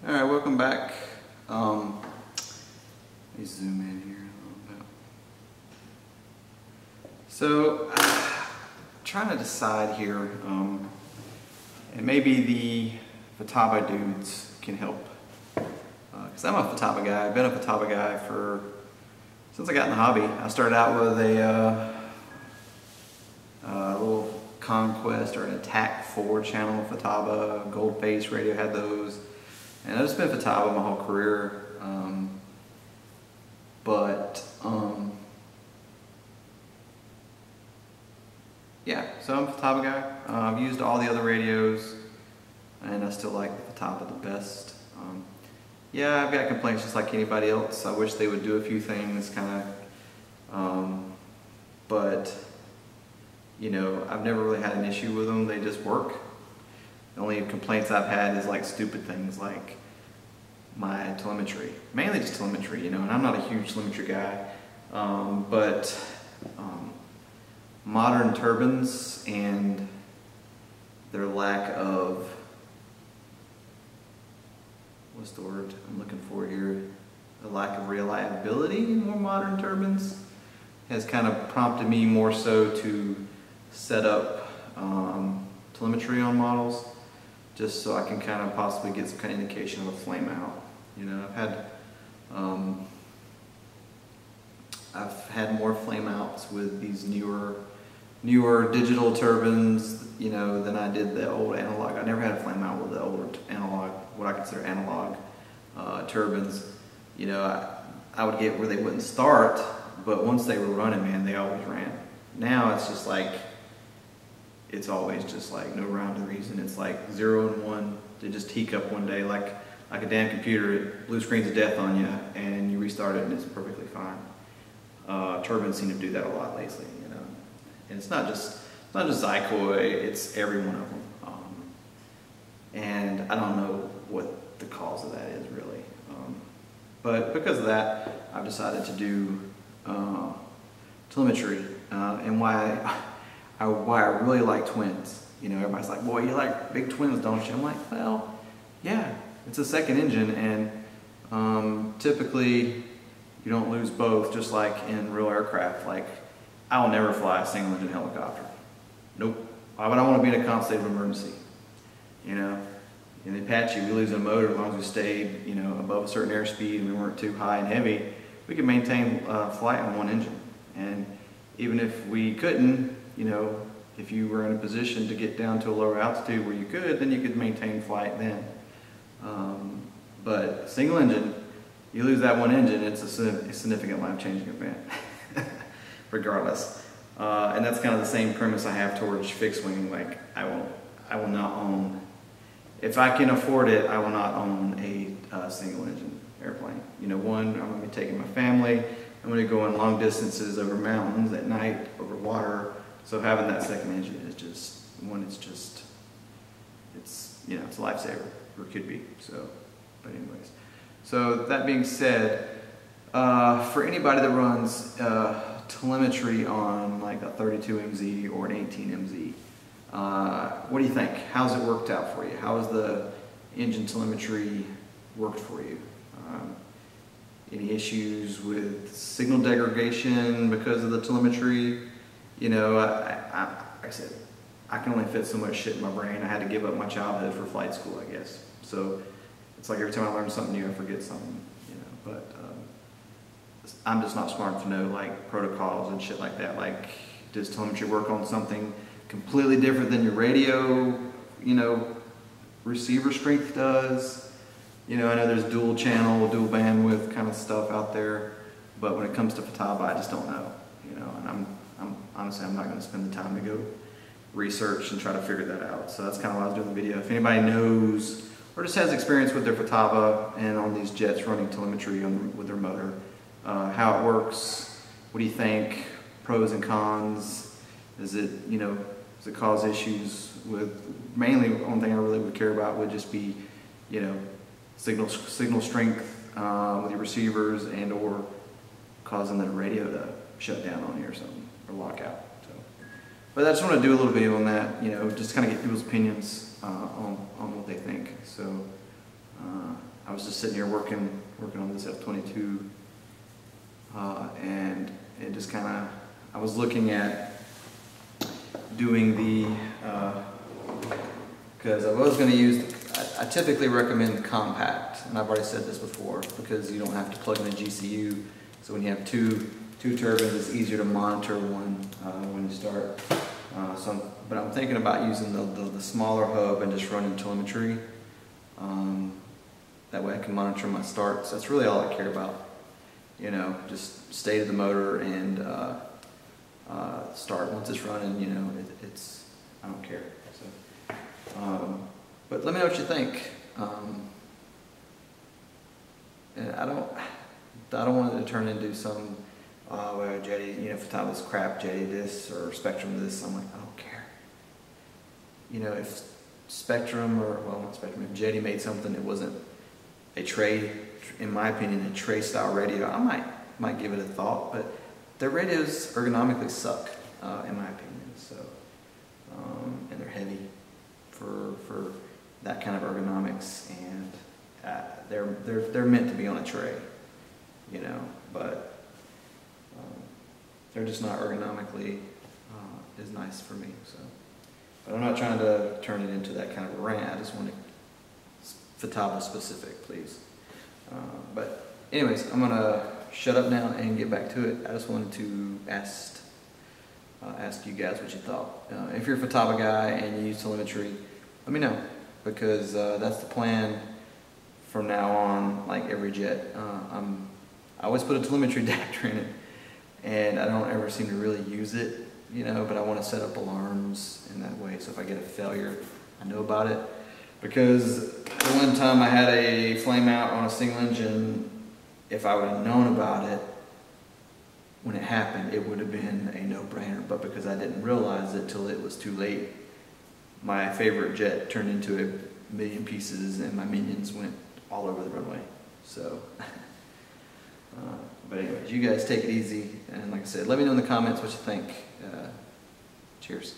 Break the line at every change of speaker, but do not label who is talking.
Alright, welcome back. Let me zoom in here a little bit. So, trying to decide here, and maybe the Futaba dudes can help. Because I'm a Futaba guy. I've been a Futaba guy since I got in the hobby. I started out with a little Conquest or an Attack 4 channel Futaba, Gold Face Radio had those. And I've just been Futaba my whole career, yeah, so I'm a Futaba guy. I've used all the other radios, and I still like the Futaba the best. Yeah, I've got complaints just like anybody else. I wish they would do a few things, but you know, I've never really had an issue with them. They just work. The only complaints I've had is like stupid things like my telemetry. Mainly just telemetry, you know, and I'm not a huge telemetry guy. But modern turbines and their lack of, what's the word I'm looking for here? The lack of reliability in more modern turbines has kind of prompted me more so to set up telemetry on models, just so I can kind of possibly get some kind of indication of a flame out. You know, I've had more flame outs with these newer digital turbines, you know, than I did the old analog. I never had a flame out with the older analog, what I consider analog turbines. You know, I would get where they wouldn't start, but once they were running, man, they always ran. Now it's just like, it's always just like no rhyme or reason. It's like 0 and 1. They just heat up one day like a damn computer. It blue screens to death on you, and you restart it, and it's perfectly fine. Turbines seem to do that a lot lately, you know. And it's not just Zykoy, it's every one of them. And I don't know what the cause of that is really. But because of that, I've decided to do telemetry, and why I really like twins. You know, everybody's like, boy, you like big twins, don't you? I'm like, well, yeah, it's a second engine, and typically you don't lose both, just like in real aircraft. Like, I'll never fly a single engine helicopter. Nope. Why would I want to be in a constant state of emergency? You know, in the Apache, we lose a motor as long as we stayed, you know, above a certain airspeed and we weren't too high and heavy. We could maintain flight on one engine. And even if we couldn't, you know, if you were in a position to get down to a lower altitude where you could, then you could maintain flight then. But single engine, you lose that one engine, it's a significant life-changing event, regardless. And that's kind of the same premise I have towards fixed wing. Like, I will not own, if I can afford it, I will not own a single engine airplane. You know, one, I'm going to be taking my family. I'm going to go on long distances over mountains at night, over water. So having that second engine is just, it's, you know, it's a lifesaver, or it could be. So, but anyways. So that being said, for anybody that runs telemetry on like a 32 MZ or an 18 MZ, what do you think? How's it worked out for you? How has the engine telemetry worked for you? Any issues with signal degradation because of the telemetry? You know, like I said, I can only fit so much shit in my brain. I had to give up my childhood for flight school, I guess. So it's like every time I learn something new, I forget something, you know. But I'm just not smart to know like protocols and shit like that. Like, does telemetry work on something completely different than your radio, you know, receiver strength does? You know, I know there's dual channel, dual bandwidth kind of stuff out there, but when it comes to Futaba, I just don't know, you know, and honestly, I'm not going to spend the time to go research and try to figure that out. So that's kind of why I was doing the video. If anybody knows or just has experience with their Futaba and on these jets running telemetry with their motor, how it works, what do you think, pros and cons, is it, you know, does it cause issues with, mainly the only thing I really would care about would just be, you know, signal strength with your receivers, and or causing the radio to shut down on you or something, or lock out. So, but I just want to do a little video on that, you know, just kind of get people's opinions on what they think. So was just sitting here working on this F-22, and it just kind of, I was looking at doing the, because I was going to use, I typically recommend compact, and I've already said this before, because you don't have to plug in a GCU, so when you have two turbines, it's easier to monitor one when you start. But I'm thinking about using the smaller hub and just running telemetry. That way I can monitor my starts. That's really all I care about. You know, just state of the motor and start. Once it's running, you know, I don't care. So, but let me know what you think. And I don't want it to turn into some well, Jetty, you know, Futaba's crap, Jetty this or Spectrum this. I'm like, I don't care. You know, if Spectrum well, not Spectrum, if Jetty made something that wasn't a tray, in my opinion, a tray style radio, I might give it a thought, but their radios ergonomically suck, in my opinion. So, and they're heavy for that kind of ergonomics, and they're meant to be on a tray, you know, but they're just not ergonomically as nice for me. So, but I'm not trying to turn it into that kind of a rant. I just want to Futaba specific, please. But anyways, I'm gonna shut up now and get back to it. I just wanted to ask you guys what you thought. If you're a Futaba guy and you use telemetry, let me know, because that's the plan from now on. Like every jet, I always put a telemetry adapter in it, and I don't ever seem to really use it, you know, but I want to set up alarms in that way, so if I get a failure, I know about it. Because the one time I had a flame out on a single engine, if I would have known about it when it happened, it would have been a no-brainer. But because I didn't realize it till it was too late, my favorite jet turned into a million pieces and my minions went all over the runway. So, but anyways, you guys take it easy. And like I said, let me know in the comments what you think. Cheers.